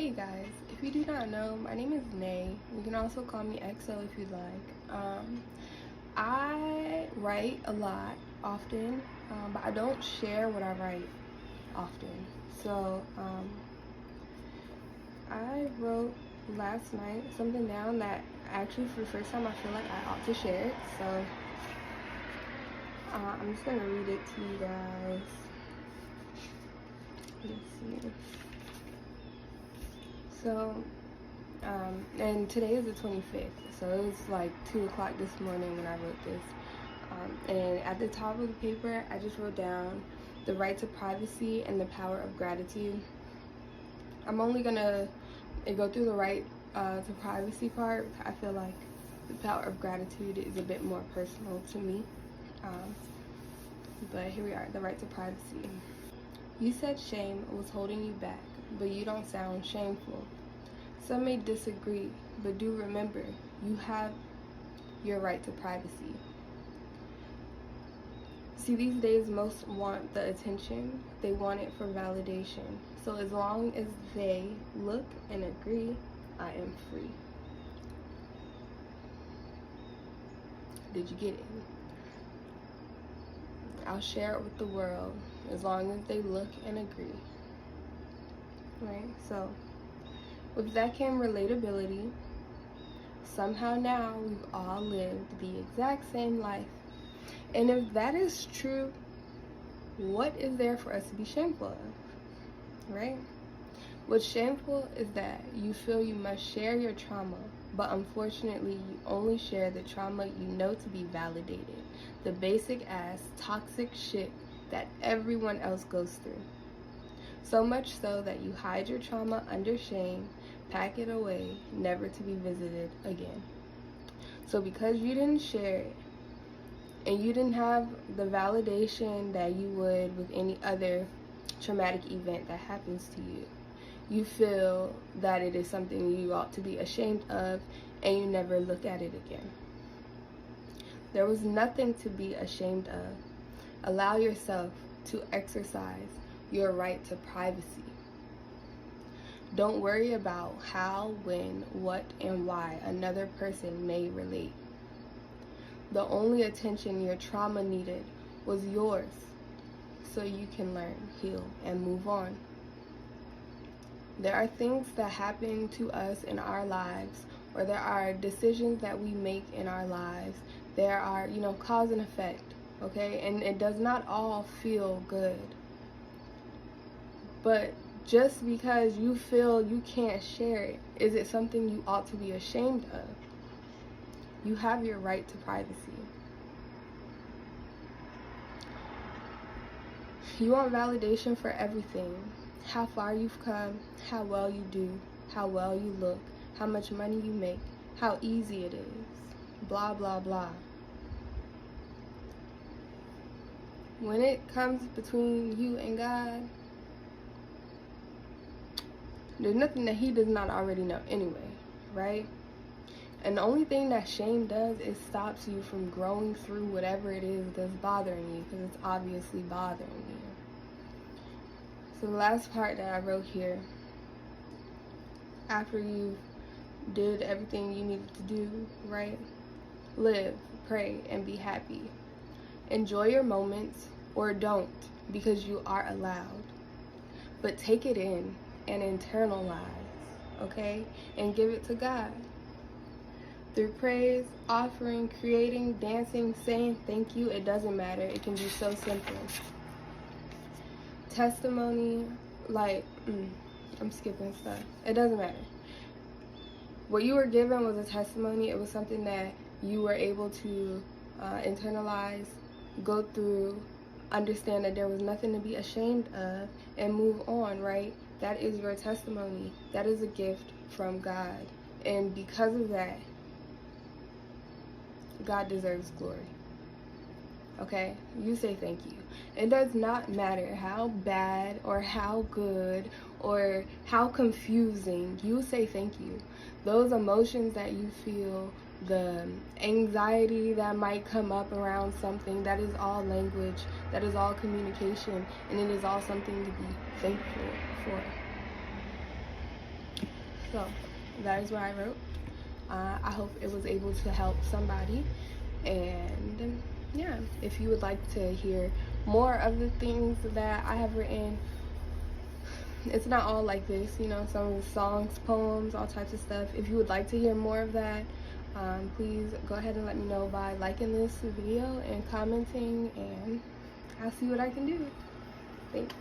Hey guys, if you do not know, my name is Nay. You can also call me XO if you'd like. I write a lot often, but I don't share what I write often. So I wrote last night something down that actually for the first time I feel like I ought to share it. So I'm just gonna read it to you guys. Let's see. So, and today is the 25th, so it was like 2 o'clock this morning when I wrote this. And at the top of the paper, I just wrote down the right to privacy and the power of gratitude. I'm only gonna go through the right to privacy part. I feel like the power of gratitude is a bit more personal to me. But here we are, the right to privacy. You said shame was holding you back, but you don't sound shameful. Some may disagree, but do remember, you have your right to privacy. See, these days most want the attention. They want it for validation. So as long as they look and agree, I am free. Did you get it? I'll share it with the world as long as they look and agree. Right? So with that came relatability. Somehow now we've all lived the exact same life. And if that is true, what is there for us to be shameful of? Right? What's shameful is that you feel you must share your trauma, but unfortunately you only share the trauma you know to be validated. The basic ass toxic shit that everyone else goes through. So much so that you hide your trauma under shame, pack it away, never to be visited again. So because you didn't share it, and you didn't have the validation that you would with any other traumatic event that happens to you, you feel that it is something you ought to be ashamed of, and you never look at it again. There was nothing to be ashamed of. Allow yourself to exercise your right to privacy. Don't worry about how, when, what, and why another person may relate. The only attention your trauma needed was yours, so you can learn, heal, and move on. There are things that happen to us in our lives, or there are decisions that we make in our lives. There are, cause and effect, okay? And it does not all feel good. But just because you feel you can't share it, is it something you ought to be ashamed of? You have your right to privacy. You want validation for everything. How far you've come, how well you do, how well you look, how much money you make, how easy it is, blah, blah, blah. When it comes between you and God, there's nothing that He does not already know anyway, right? And the only thing that shame does is stops you from growing through whatever it is that's bothering you, because it's obviously bothering you. So the last part that I wrote here, after you did everything you needed to do, right? Live, pray, and be happy. Enjoy your moments, or don't, because you are allowed. But take it in and internalize, okay? And give it to God. Through praise, offering, creating, dancing, saying thank you, it doesn't matter. It can be so simple. Testimony, I'm skipping stuff. It doesn't matter. What you were given was a testimony. It was something that you were able to internalize, go through, understand that there was nothing to be ashamed of, and move on, right? That is your testimony. That is a gift from God. And because of that, God deserves glory. Okay? You say thank you. It does not matter how bad or how good or how confusing, you say thank you. Those emotions that you feel, the anxiety that might come up around something, that is all language, that is all communication, and it is all something to be thankful for. So that is what I wrote. I hope it was able to help somebody. And yeah, if you would like to hear more of the things that I have written, it's not all like this, you know, some of the songs, poems, all types of stuff. If you would like to hear more of that, please go ahead and let me know by liking this video and commenting, and I'll see what I can do. Thanks.